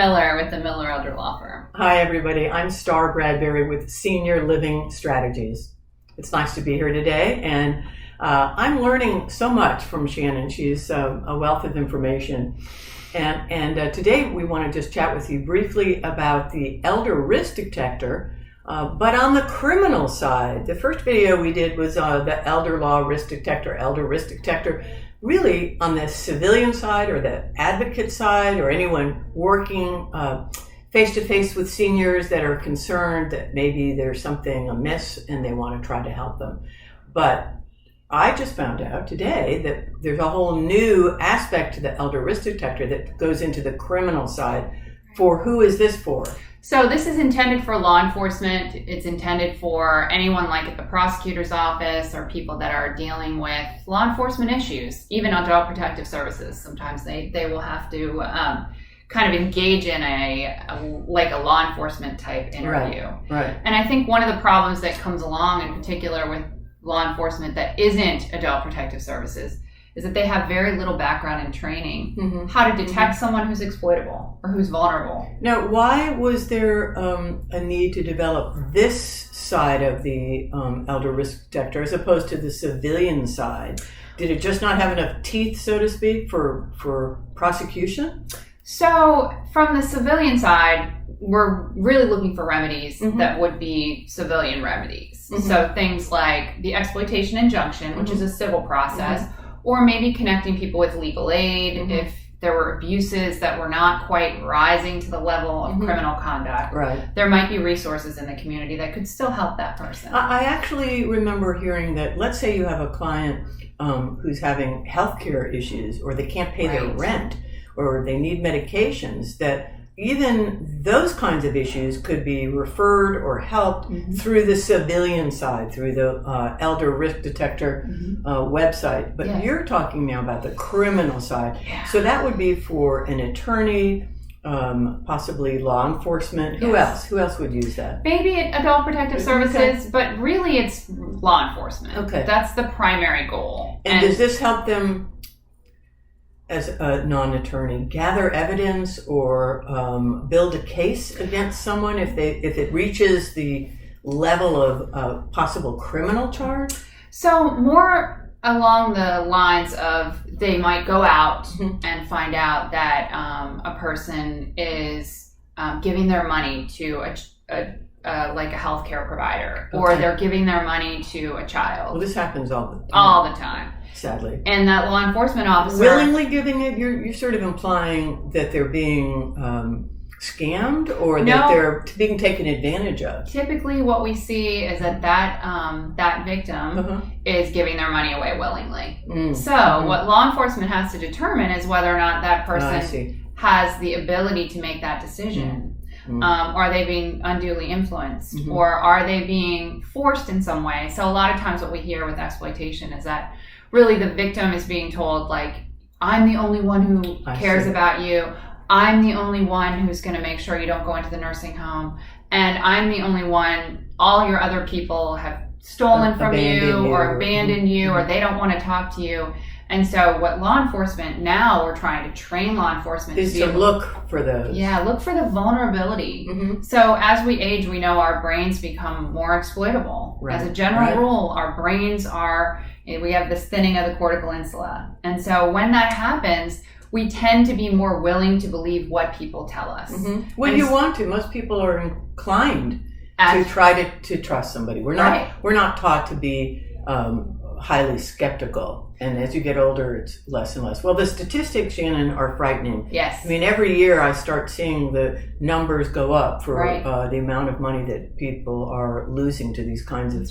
Miller with the Miller Elder Law Firm. Hi, everybody. I'm Star Bradbury with Senior Living Strategies. It's nice to be here today, and I'm learning so much from Shannon. She's a wealth of information. And today we want to just chat with you briefly about the Elder Risk Detector, but on the criminal side. The first video we did was the Elder Law Risk Detector, Elder Risk Detector, really on the civilian side or the advocate side or anyone working face-to-face with seniors that are concerned that maybe there's something amiss and they want to try to help them. But I just found out today that there's a whole new aspect to the Elder Risk Detector that goes into the criminal side. For who is this for? So this is intended for law enforcement. It's intended for anyone like at the prosecutor's office or people that are dealing with law enforcement issues, even adult protective services. Sometimes they will have to kind of engage in a law enforcement type interview. Right. And I think one of the problems that comes along in particular with law enforcement that isn't adult protective services is that they have very little background in training how to detect someone who's exploitable or who's vulnerable. Now, why was there a need to develop this side of the Elder Risk Detector as opposed to the civilian side? Did it just not have enough teeth, so to speak, for prosecution? So from the civilian side, we're really looking for remedies that would be civilian remedies. So things like the exploitation injunction, which is a civil process, or maybe connecting people with legal aid if there were abuses that were not quite rising to the level of criminal conduct. Right. There might be resources in the community that could still help that person. I actually remember hearing that, let's say you have a client who's having healthcare issues, or they can't pay their rent, or they need medications, that even those kinds of issues could be referred or helped through the civilian side, through the Elder Risk Detector website. But you're talking now about the criminal side. Yeah. So that would be for an attorney, possibly law enforcement. Who else? Who else would use that? Maybe adult protective services, but really it's law enforcement. Okay. That's the primary goal. And does this help them, as a non-attorney, gather evidence or build a case against someone if it reaches the level of possible criminal charge? So more along the lines of they might go out and find out that a person is giving their money to a healthcare provider, or they're giving their money to a child. Well, this happens all the time. Sadly. And that law enforcement officer willingly giving it, you're sort of implying that they're being scammed, or that they're being taken advantage of. Typically what we see is that victim is giving their money away willingly. So what law enforcement has to determine is whether or not that person has the ability to make that decision. Are they being unduly influenced, or are they being forced in some way? So a lot of times what we hear with exploitation is that really the victim is being told, like, I'm the only one who cares about you. I'm the only one who's going to make sure you don't go into the nursing home. And I'm the only one, all your other people have stolen from you or abandoned you, or they don't want to talk to you. And so what law enforcement, now we're trying to train law enforcement is to look for those. Yeah, look for the vulnerability. So as we age, we know our brains become more exploitable. As a general rule, our brains we have this thinning of the cortical insula. And so when that happens, we tend to be more willing to believe what people tell us. When you want to. Most people are inclined to try to trust somebody. We're not taught to be highly skeptical. And as you get older, it's less and less. Well, the statistics, Shannon, are frightening. Yes. I mean, every year I start seeing the numbers go up for the amount of money that people are losing to these kinds of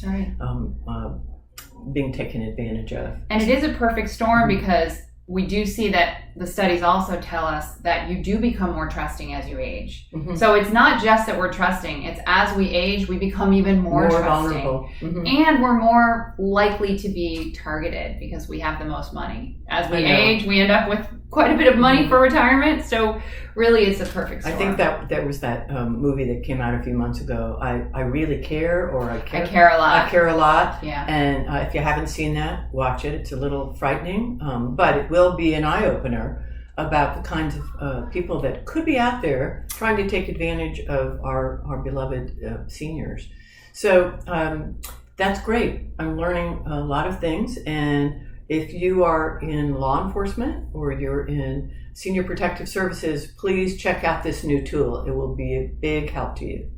being taken advantage of. And it is a perfect storm because we do see that the studies also tell us that you do become more trusting as you age. So it's not just that we're trusting, it's as we age, we become even more trusting. Vulnerable. And we're more likely to be targeted because we have the most money. As we age, we end up with quite a bit of money for retirement. So really it's a perfect storm. I think that there was that movie that came out a few months ago, I Really Care, or I Care a Lot. I Care a Lot. Yeah. And if you haven't seen that, watch it. It's a little frightening, but it will be an eye-opener about the kinds of people that could be out there trying to take advantage of our beloved seniors. So that's great. I'm learning a lot of things. And if you are in law enforcement or you're in senior protective services, please check out this new tool. It will be a big help to you.